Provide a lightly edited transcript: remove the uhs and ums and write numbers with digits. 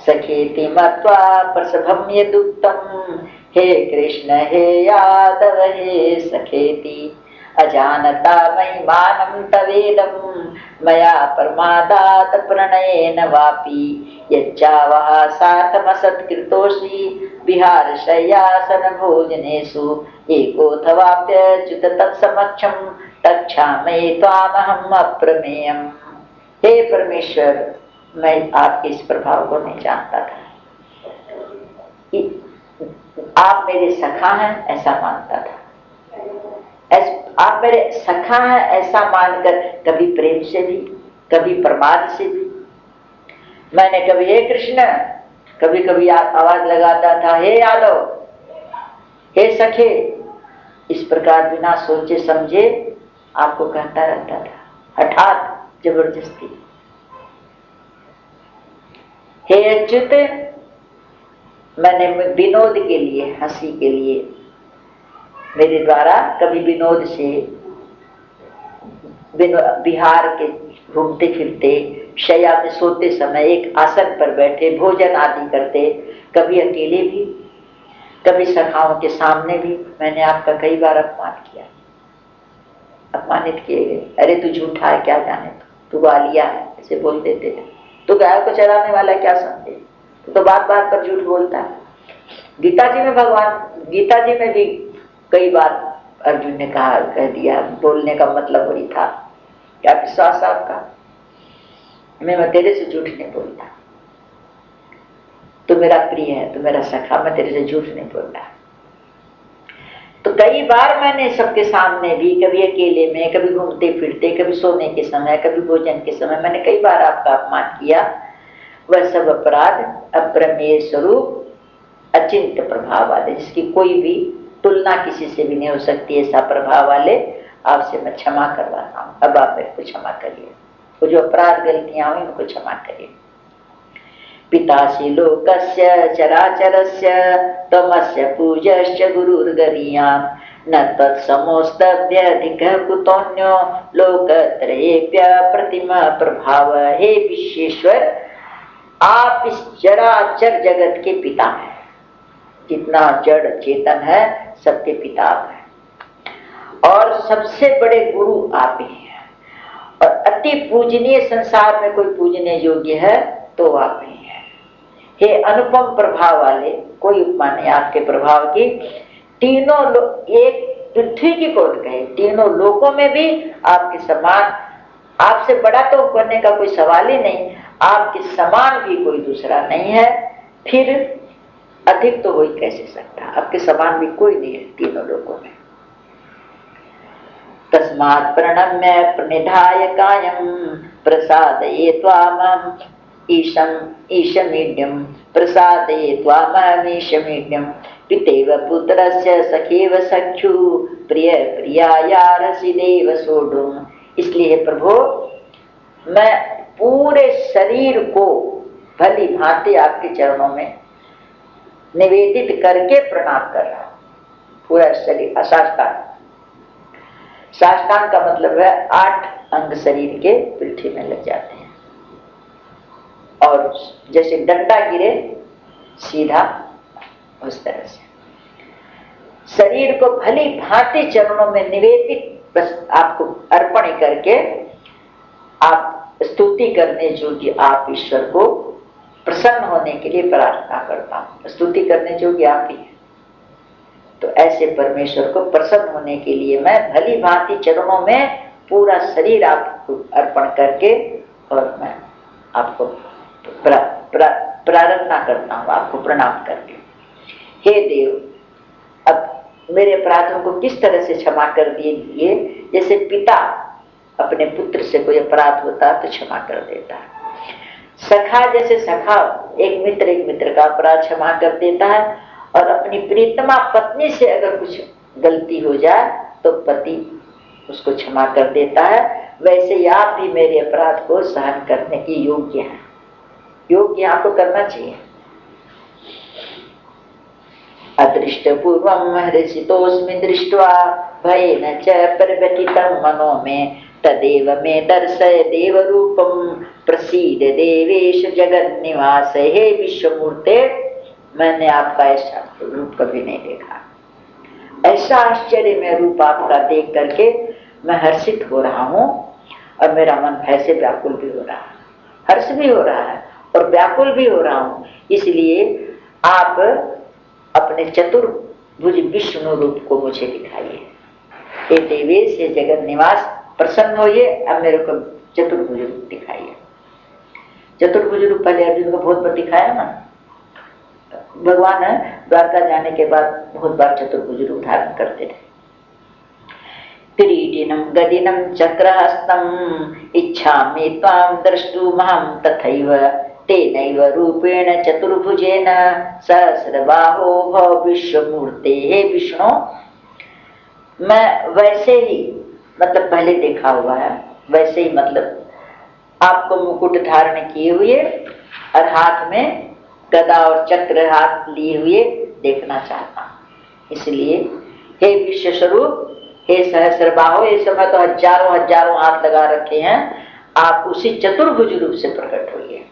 सखेति मत्वा प्रसभं यदुक्तम्, हे कृष्ण हे यादव हे सखेति, अजानता महिमानं तवेदं, मया प्रमादात् प्रणयेन वापि, यच्चावः सार्थमसत्कृतोऽसि विहारशय्यासन भोजनेषु, एकोऽथवाप्यच्युत तत्समक्षं तच्छामये त्वामहम् अप्रमेयम्। हे परमेश्वर, मैं आपके इस प्रभाव को नहीं जानता था, आप मेरे सखा हैं ऐसा मानता था, आप मेरे सखा हैं ऐसा मानकर कभी प्रेम से भी कभी प्रमाद से भी मैंने कभी हे कृष्ण, कभी कभी आवाज लगाता था हे यादव हे सखे, इस प्रकार बिना सोचे समझे आपको कहता रहता था, हठात जबरदस्ती। हे अच्युत, मैंने विनोद के लिए, हंसी के लिए, मेरे द्वारा कभी विनोद से बिहार के घूमते फिरते, शैया में सोते समय एक आसन पर बैठे भोजन आदि करते, कभी अकेले भी कभी सखाओं के सामने भी मैंने आपका कई बार अपमान किया, अपमानित किए गए। अरे तू झूठा है, क्या जाने तू गालिया है, ऐसे बोल देते थे। तो गाय को चराने वाला क्या समझे, तो बात बात पर झूठ बोलता है। गीता जी में गीता जी में भी कई बार अर्जुन ने कह दिया, बोलने का मतलब वही था, क्या विश्वास आपका, मैं तेरे से झूठ नहीं बोलता, तू मेरा प्रिय है, तू मेरा सखा, मैं तेरे से झूठ नहीं बोलता। तो कई बार मैंने सबके सामने भी, कभी अकेले में, कभी घूमते फिरते, कभी सोने के समय, कभी भोजन के समय, मैंने कई बार आपका अपमान किया। वह सब अपराध अप्रमेय स्वरूप अचिंत्य प्रभाव वाले, जिसकी कोई भी तुलना किसी से भी नहीं हो सकती, ऐसा प्रभाव वाले आपसे मैं क्षमा करवाता हूँ। अब आप मेरे को क्षमा करिए, वो जो अपराध गलतियां हुई उनको क्षमा करिए। पितासि लोकस्य चराचरस्य त्वमस्य पूज्यश्च गुरुर्गरीयान्, न तत्समोस्तभ्यधिकः कुतोऽन्यो लोकत्रयेऽप्य प्रतिमा प्रभाव। हे विश्वेश्वर, आप इस चराचर जगत के पिता हैं, जितना जड़ चेतन है सबके पिता आप हैं, और सबसे बड़े गुरु आप ही हैं, और अति पूजनीय, संसार में कोई पूजने योग्य है तो आप ही हैं। हे अनुपम प्रभाव वाले, कोई उपमा नहीं आपके प्रभाव की। तीनों एक पृथ्वी की कौन कहे, तीनों लोकों में भी आपके समान, आपसे बड़ा तो करने का कोई सवाल ही नहीं, आपके समान भी कोई दूसरा नहीं है, फिर अधिक तो हो ही कैसे सकता, आपके समान भी कोई नहीं है तीनों लोगों में। तस्मात् प्रणम्य प्रणिधाय कायं प्रसादये त्वामहम् ईशमीड्यं, प्रसादये त्वामहम् ईशमीड्यं, पितेव पुत्रस्य सखेव सख्यु प्रिय प्रियाया रसिदेव सोढुम्। इसलिए प्रभु, मैं पूरे शरीर को भली भांति आपके चरणों में निवेदित करके प्रणाम कर रहा हूं, पूरा शरीर साष्टांग। साष्टांग का मतलब है 8 अंग शरीर के पृथ्वी में लग जाते हैं, और जैसे डंडा गिरे सीधा, उस तरह से शरीर को भली भांति चरणों में निवेदित आपको अर्पण करके आप स्तुति करने योग्य आप ईश्वर को प्रसन्न होने के लिए प्रार्थना करता हूं। स्तुति करने योग्य आप ही है, तो ऐसे परमेश्वर को प्रसन्न होने के लिए मैं भली भांति चरणों में पूरा शरीर आपको अर्पण करके, और मैं आपको प्रार्थना करता हूं, आपको प्रणाम करके। हे देव, अब मेरे अपराधों को किस तरह से क्षमा कर दीजिए, जैसे पिता अपने पुत्र से कोई अपराध होता तो क्षमा कर देता है, सखा जैसे सखा एक मित्र का अपराध क्षमा कर देता है, और अपनी प्रीतमा पत्नी से अगर कुछ गलती हो जाए तो पति उसको क्षमा कर देता है, वैसे ही आप भी मेरे अपराध को सहन करने की योग्य हैं, योग्य आपको करना चाहिए। अदृष्ट पूर्वम हर्षितोस्मि दृष्ट्वा भयेन च परिव्यथितं मनो मे, तदेव मे दर्शय देव रूपम प्रसीद देवेश जगत निवास, हे विश्वमूर्ते मैंने आपका ऐसा रूप कभी नहीं देखा। ऐसा आश्चर्यमय रूप आपका देख करके मैं हर्षित हो रहा हूँ और मेरा मन ऐसे व्याकुल भी हो रहा है, हर्ष भी हो रहा है और व्याकुल भी हो रहा हूँ। इसलिए आप अपने चतुर्भुज विष्णु रूप को मुझे दिखाइए। हे देवेश, हे जगत निवास, प्रसन्न होइए, अब मेरे को चतुर्भुज रूप दिखाइए। चतुर्भुज रूप पहले अर्जुन को बहुत बार दिखाया ना। भगवान द्वारका जाने के बाद बहुत बार चतुर्भुज रूप धारण करते थे। किरीटिनं गदिनं चक्रहस्तं इच्छामि त्वां द्रष्टुमहं तथैव तेनैव रूपेण चतुर्भुजेन सहस्रबाहो भव विश्वमूर्ते। हे विष्णु, मैं वैसे ही मतलब पहले देखा हुआ है, वैसे ही मतलब आपको मुकुट धारण किए हुए और हाथ में गदा और चक्र हाथ लिए हुए देखना चाहता हूं। इसलिए हे विश्व स्वरूप, हे सहस्रबाहो, इस समय तो हजारों हजारों हाथ लगा रखे हैं, आप उसी चतुर्भुज रूप से प्रकट होइए।